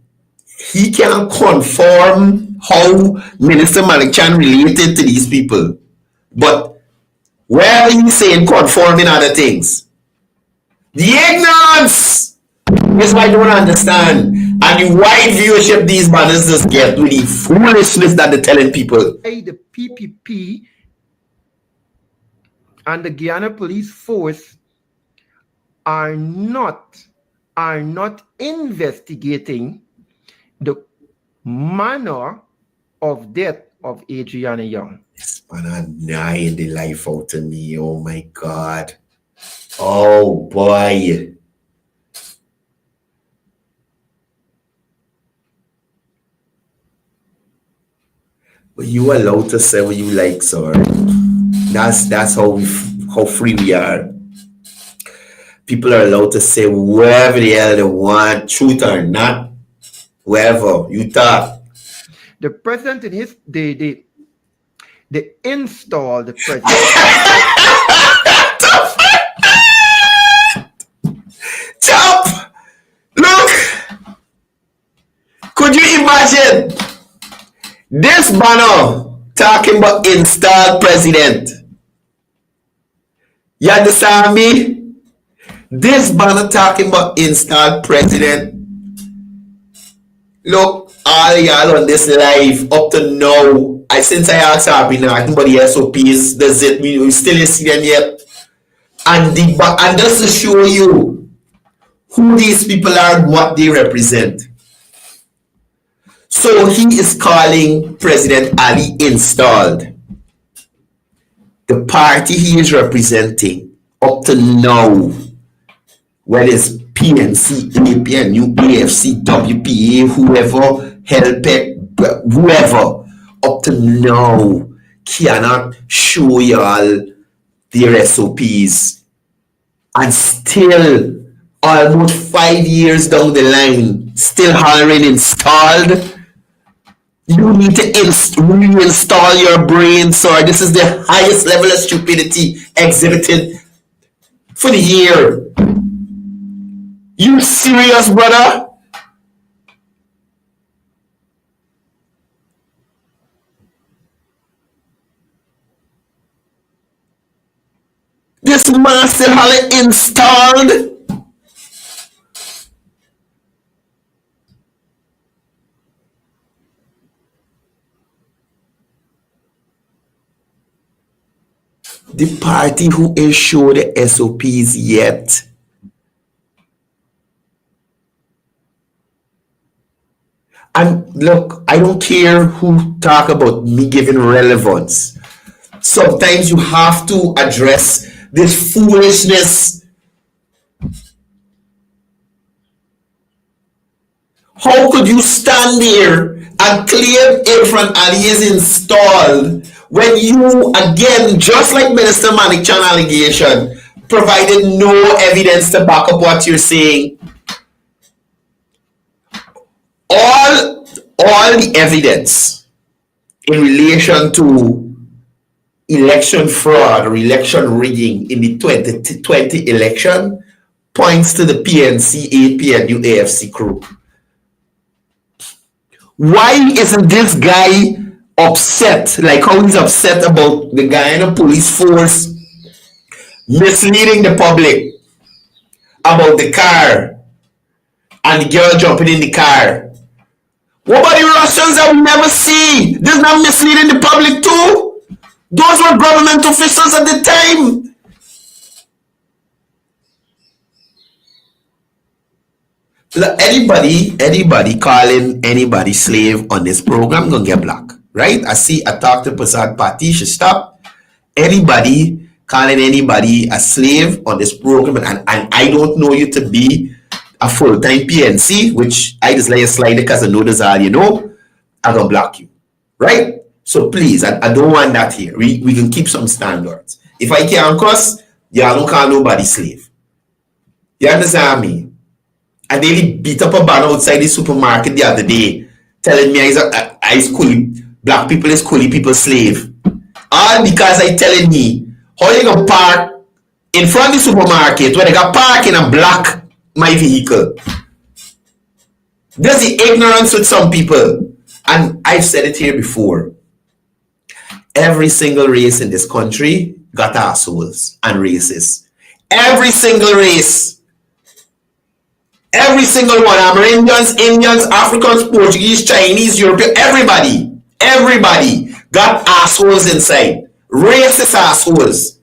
he can confirm how Minister Manichan related to these people, but where are you saying conforming other things? The ignorance is what I don't understand, and the wide viewership these banners just get with the foolishness that they're telling people. The PPP and the Guyana Police Force are not investigating the manner of death of Adriana Young. This man annoying the life out of me. Oh my God. Oh boy. But you allowed to say what you like, sir. That's how free we are. People are allowed to say whatever the hell they want, truth or not, wherever you talk. The president in his they installed the president. Chop! Look! Could you imagine this banner talking about installed president? You understand me? This banner talking about installed president. Look, all y'all on this live up to now, since I asked Abby nothing about the SOPs, does it mean we still ain't see them yet? And just to show you who these people are and what they represent. So he is calling President Ali installed. The party he is representing up to now, whether it's PNC, APNU, AFC, WPA, whoever, HELPEC, whoever, up to now cannot show y'all their SOPs. And still, almost 5 years down the line, still hollering installed. You need to reinstall your brain, sir. This is the highest level of stupidity exhibited for the year. You serious, brother? This man still hollering installed. The party who ain't show the SOPs yet. And look, I don't care who talk about me giving relevance. Sometimes you have to address this foolishness. How could you stand there and claim Irfan Ali is installed when you, again, just like Minister Manikchan allegation, provided no evidence to back up what you're saying? All the evidence in relation to election fraud or election rigging in the 2020 election points to the PNC, APNU, AFC crew. Why isn't this guy upset, like how he's upset about the guy in the police force misleading the public about the car and the girl jumping in the car? What about the Russians that we never see? They're not misleading the public too? Those were government officials at the time. Look, anybody calling anybody slave on this program gonna get blocked, right? I talked to Prasad Pati, should stop. Anybody calling anybody a slave on this program, and I don't know you to be a full-time PNC, which I just let you slide because I know that's all you know, I'm gonna block you, right? So please, I don't want that here. We can keep some standards. If I can't cuss, y'all don't call nobody slave. You understand me? I nearly beat up a man outside the supermarket the other day, telling me black people is calling people slave. All because I telling me how you gonna park in front of the supermarket when they got parking and block my vehicle. There's the ignorance with some people. And I've said it here before. Every single race in this country got assholes and racists. Every single race. Every single one. Amerindians, Indians, Africans, Portuguese, Chinese, European, everybody got assholes inside. Racist assholes.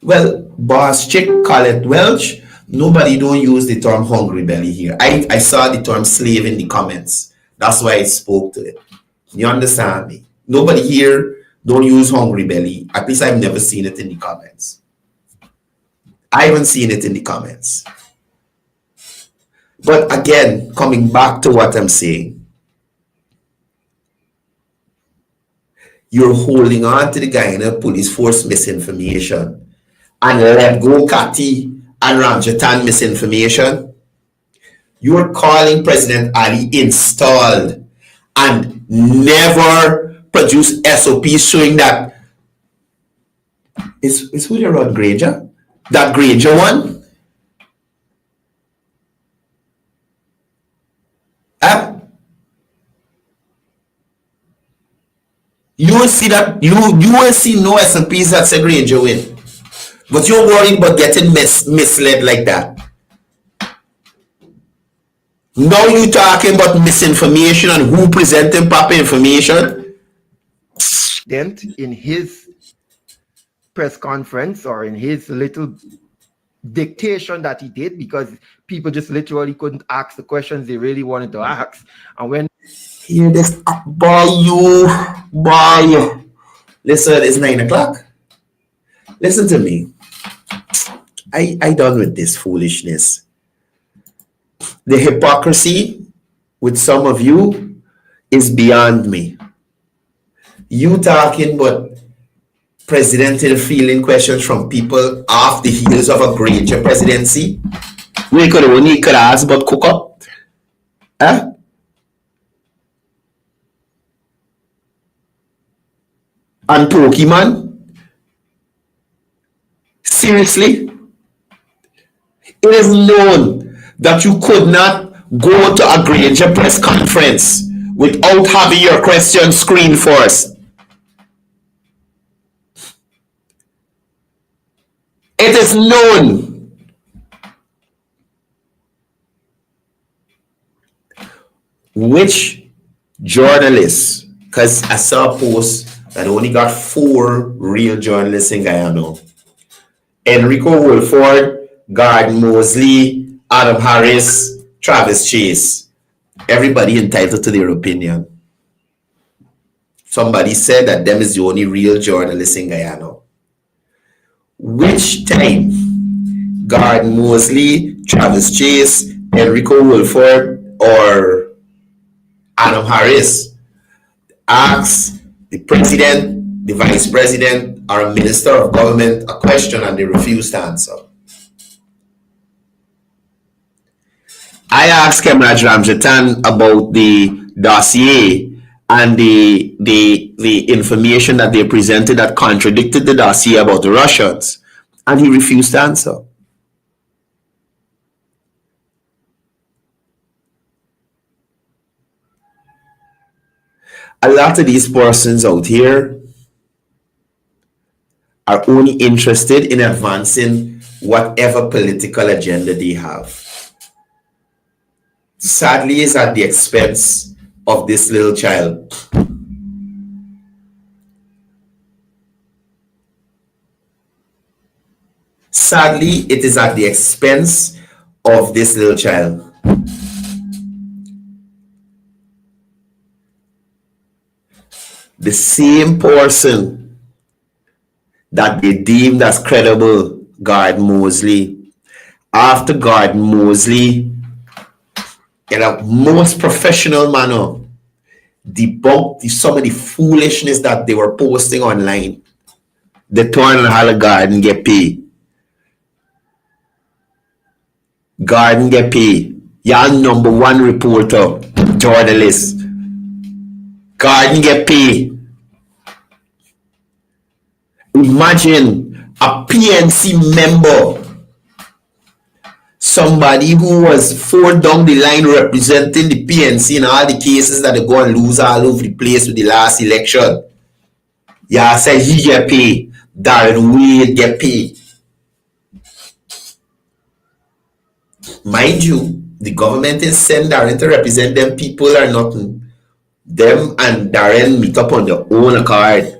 Well, Boss Chick, Colette Welch, nobody don't use the term hungry belly here. I saw the term slave in the comments. That's why I spoke to it. You understand me? Nobody here don't use hungry belly. At least I've never seen it in the comments. I haven't seen it in the comments. But again, coming back to what I'm saying, you're holding on to the Guyana Police Force misinformation and let go Kati and Ramjatan misinformation. You're calling President Ali installed and never produce SOPs showing that is who they run Granger? That Granger one? You will see that you will see no SOPs that say Granger win. But you're worried about getting misled like that. Now you talking about misinformation and who presenting proper information? Then in his press conference or in his little dictation that he did, because people just literally couldn't ask the questions they really wanted to ask. And when hear this boy, listen, it's 9 o'clock. Listen to me. I done with this foolishness. The hypocrisy with some of you is beyond me. You talking about presidential feeling questions from people off the heels of a Granger presidency? We could only ask about cook up. Huh? And Pokemon? Seriously? It is known that you could not go to a Granger press conference without having your question screened first. It is known. Which journalists, because I saw a post that only got 4 real journalists in Guyana. Enrico Wolford, Gordon Mosley, Adam Harris, Travis Chase. Everybody entitled to their opinion. Somebody said that them is the only real journalists in Guyana. Which time Gordon Mosley, Travis Chase, Enrico Wolford, or Adam Harris asks the president, the vice president, or a minister of government a question and they refuse to answer? I asked Kemraj Ramjatan about the dossier and the information that they presented that contradicted the dossier about the Russians, and he refused to answer. A lot of these persons out here are only interested in advancing whatever political agenda they have. Sadly, it's at the expense of this little child. Sadly, it is at the expense of this little child. The same person that they deemed as credible, Gordon Mosley, after Gordon Mosley, in a most professional manner, debunked some of the foolishness that they were posting online, the turn and how Gordon get paid. Gordon get paid. Y'all #1 reporter, journalist. Gordon get paid. Imagine a PNC member, somebody who was 4 down the line representing the PNC in all the cases that they go and lose all over the place with the last election. Yeah, say he get paid. Darren Wade get paid. Mind you, the government is sent Darren to represent them people or nothing. Them and Darren meet up on their own accord.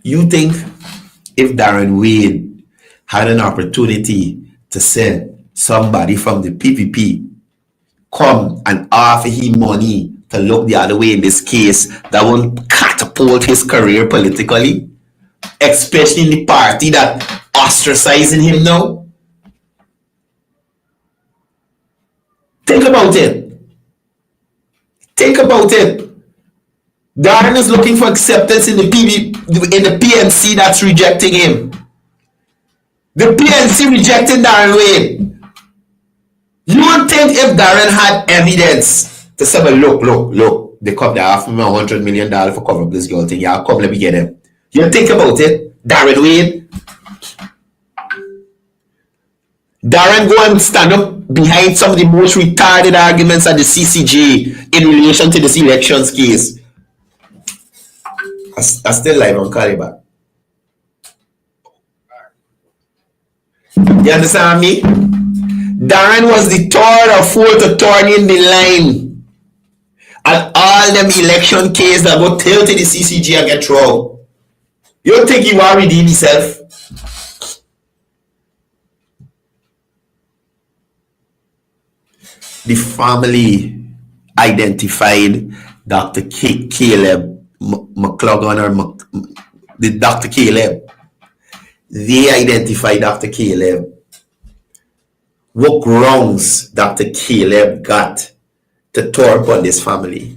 You think if Darren Wade had an opportunity to send somebody from the PPP come and offer him money to look the other way in this case, that won't catapult his career politically, especially in the party that ostracizing him now? Think about it. Think about it. Darren is looking for acceptance in the PNC that's rejecting him. The PNC rejected Darren Wayne. You would think if Darren had evidence to say, well, look, they come there offer me $100 million for cover up this girl thing. Yeah, come, let me get him. You think about it, Darren Wayne. Darren go and stand up behind some of the most retarded arguments at the CCJ in relation to this elections case. I still live on Caliber. You understand me? Darren was the third or fourth attorney in the line. And all them election cases that go till to the CCJ and get through. You don't think he will redeem himself? The family identified Dr. Caleb McClogan or the Dr. Caleb. They identified Dr. Caleb. What grounds Dr. Caleb got to tore upon this family?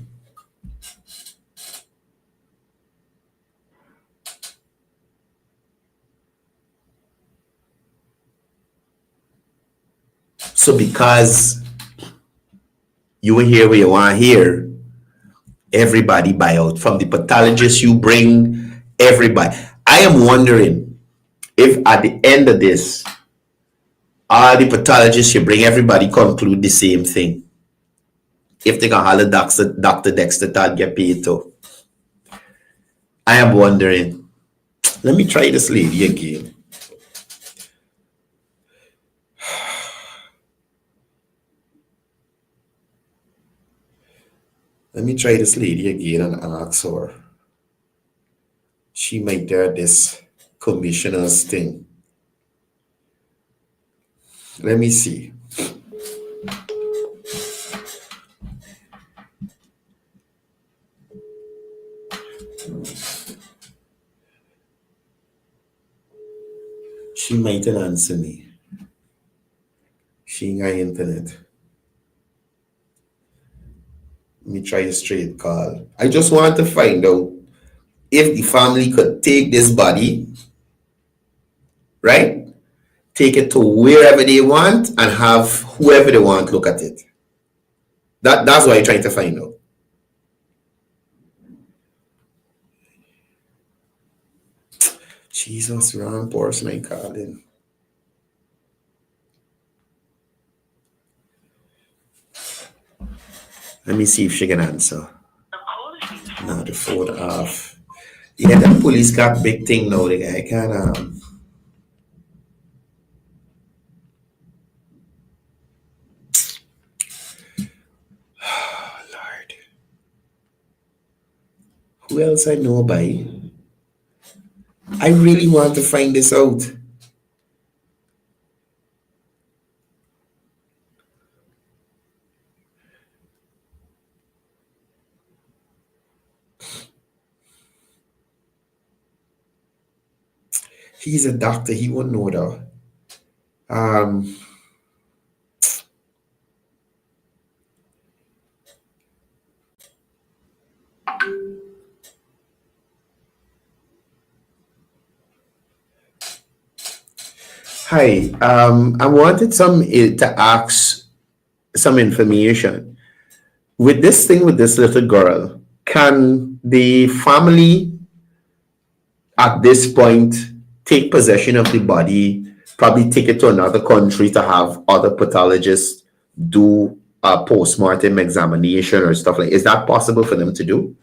So because you will hear what you want to hear, everybody buy out. From the pathologist you bring, everybody. I am wondering if at the end of this, all the pathologists you bring, everybody conclude the same thing. If they can holler Dr. Dexter Todd get paid too. I am wondering. Let me try this lady again. Let me try this lady again and ask her. She might dare this commissioner's thing. Let me see. She mightn't answer me. She ain't got internet. Let me try a straight call. I just want to find out if the family could take this body, right? Take it to wherever they want and have whoever they want look at it. That's what I'm trying to find out. Jesus, wrong person I called in. Let me see if she can answer. No, the phone off. Yeah, the police got big thing now. The guy can Lord. Who else I know by? I really want to find this out. He's a doctor. He won't know though. Hi. I wanted to ask some information. With this thing with this little girl, can the family at this point take possession of the body, probably take it to another country to have other pathologists do a post-mortem examination or stuff like that? Is that possible for them to do?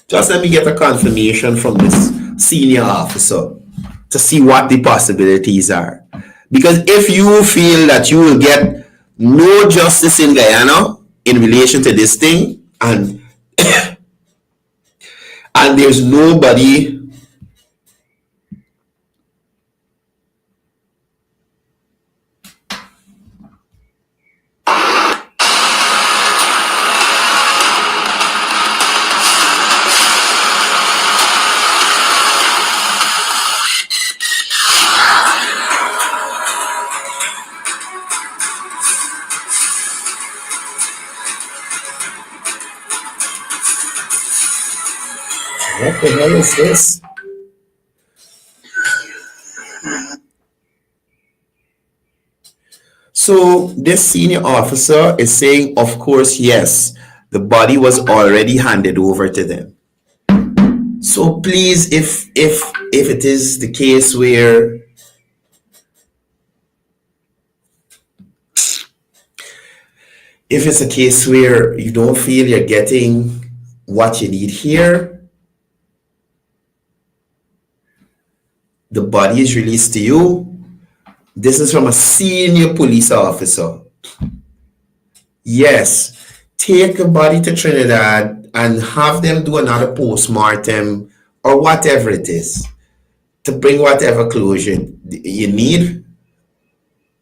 Just let me get a confirmation from this senior officer to see what the possibilities are. Because if you feel that you will get no justice in Guyana in relation to this thing, and and there's nobody What the hell is this? So this senior officer is saying, of course, yes, the body was already handed over to them. So please, if it is the case where you don't feel you're getting what you need here, the body is released to you. This is from a senior police officer. Yes, take the body to Trinidad and have them do another post-mortem or whatever it is to bring whatever closure you need,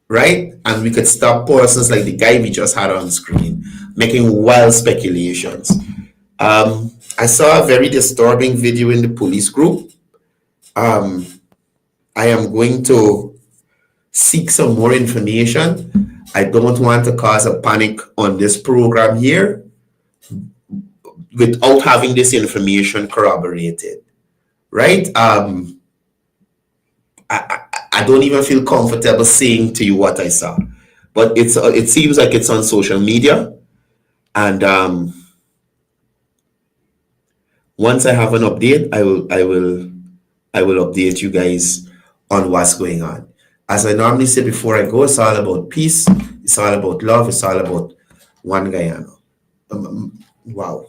right? And we could stop persons like the guy we just had on screen making wild speculations. I saw a very disturbing video in the police group. I am going to seek some more information. I don't want to cause a panic on this program here without having this information corroborated, right? I don't even feel comfortable saying to you what I saw, but it seems like it's on social media, and once I have an update, I will update you guys on what's going on. As I normally say before I go, it's all about peace, it's all about love, it's all about one Guyana. Wow.